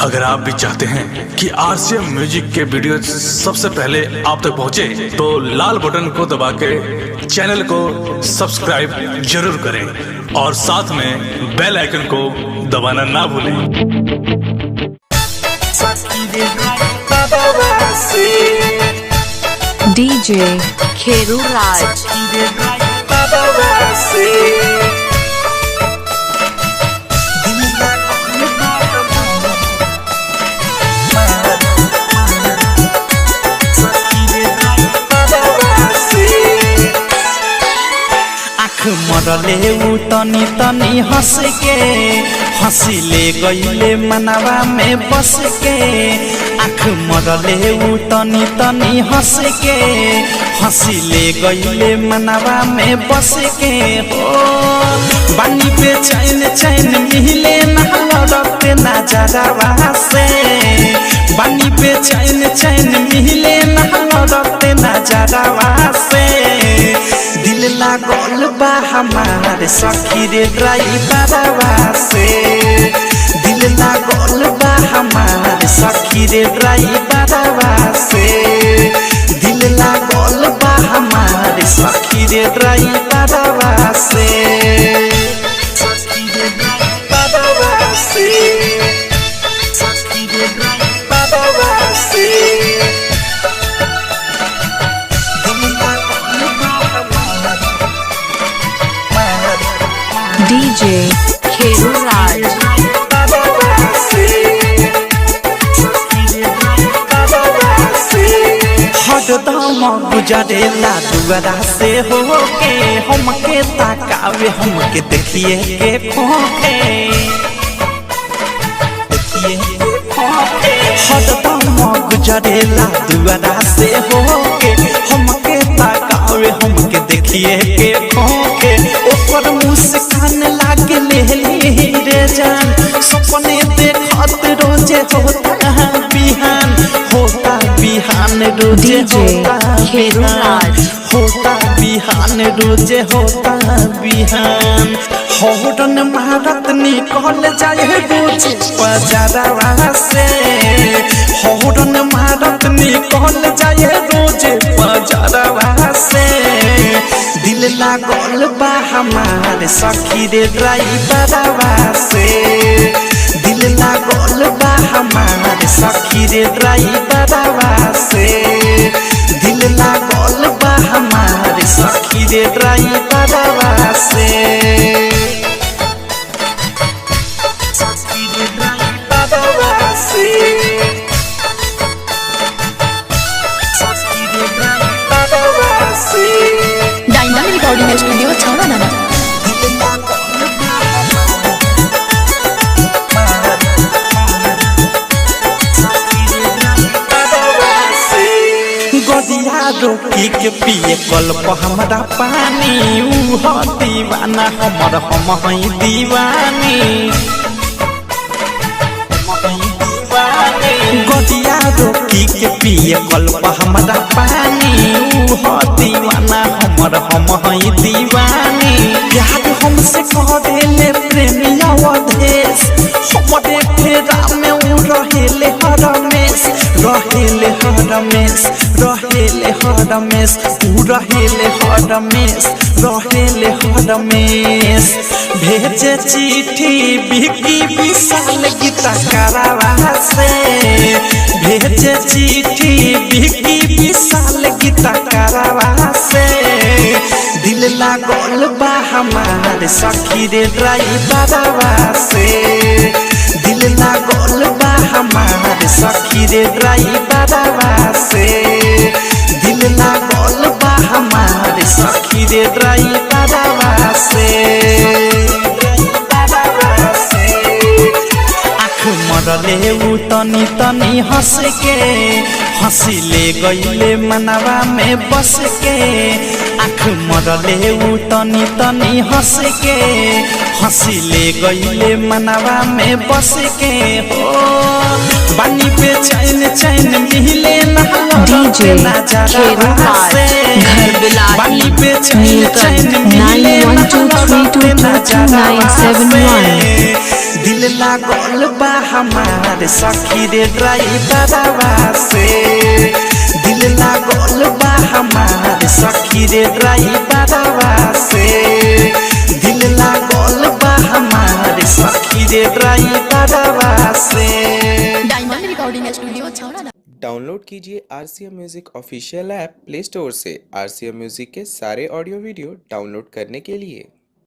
अगर आप भी चाहते हैं कि आरसीएम म्यूजिक के वीडियो सबसे पहले आप तक पहुंचे, तो लाल बटन को दबा के चैनल को सब्सक्राइब जरूर करें और साथ में बेल आइकन को दबाना ना भूलें। DJ Kheru Raj. मरले उ तनी तनी हंस के हंसिले गईले मनवा में बस के। आँख मरले उ तनी तनी हंस के हंसिले गईले मनवा में बस के। हो बानी पे चैन चैन मिले ना लड़ते नजरवा से। बानी पे चैन चैन मिले ना लड़ते नजरवा से। दिल लागल बा हमारे सखी रे ड्राइवरवा से। दिल लागल बा हमारे सखी रे ड्राइवरवा से। दिल लागल बा हमारे सखी रे ड्राइवरवा से। सखी रे ड्राइवरवा से। सखी रे ड्राइवरवा से। DJ Kheru Raj. हरदम गुजरेला दुआरा से होके हमके ताकावे हमके देखिए के खोखे। हरदम गुजरेला दुआरा से होके हमके ताकावे हमके देखिए के खोखे। ऊपर मुस्कान लागे लेली रे जान सपने देखत रोजे होता बिहान। होता बिहान रोजे होता बिहान। होता बिहान रोजे होता बिहान। हौरन मारत निकल जाए रोजे बजारवा से। हौरन मारत निकल जाए रोजे बजारवा से। दिल लागल बा हमारे सखी रे ड्राइवरवा से। दिल लागल बा हमारे सखी रे ड्राइवरवा से। दिल लागल बा हमारे सखी रे ड्राइवरवा से। सखी रे ड्राइवरवा से। सखी रे ड्राइवरवा से। Dynamic Recording Studio Chowdhury. गदिया रोकी के पिए कल्प हमारा पानी। ऊ दीवाना हमर हम हई दीवानी। गदिया रोकी के पिए कल्प हमारा पानी। ऊ दीवाना हमर हम हई दीवानी। प्यार हमसे करेले प्रेमिया अवधेश हमरे फेरा में ऊ रहेले हरमेश। रहेले हरमेश रहेले हरमेश ऊ रहेले हरमेश रहेले हरमेश। भेजे चिट्ठी बिकी विशाल गीता करावा से। भेजे चिट्ठी बिकी विशाल गीता करावा से। दिल लागल बा हमारे सखी रे ड्राइवरवा से। दिल लागल बा हमारे सखी रे ड्राइवरवा से। दिल लागल बा हमारे सखी रे ड्राइवरवा से। आँख मरले उ तनी तनी हंस के हंसिले गईले मनवा में बस के। आँख मरले उ तनी तनी हंस के हंसिले गईले मनवा में बस के। हो बानी पे चैन चैन मिले ना DJ खेरू राज, घर बिलाटी, बाली पे चैन नीलकंठ, चैन मिले 9123222971। दिल लागल बा हमार सखी रे ड्राइवरवा से, दिल लागल बा हमार सखी रे ड्राइवरवा से, दिल लागल बा हमार सखी रे ड्राइवरवा से। Diamond recording studio Chhawra. Download कीजिए RCM music official app play store से। RCM म्यूजिक के सारे ऑडियो वीडियो डाउनलोड करने के लिए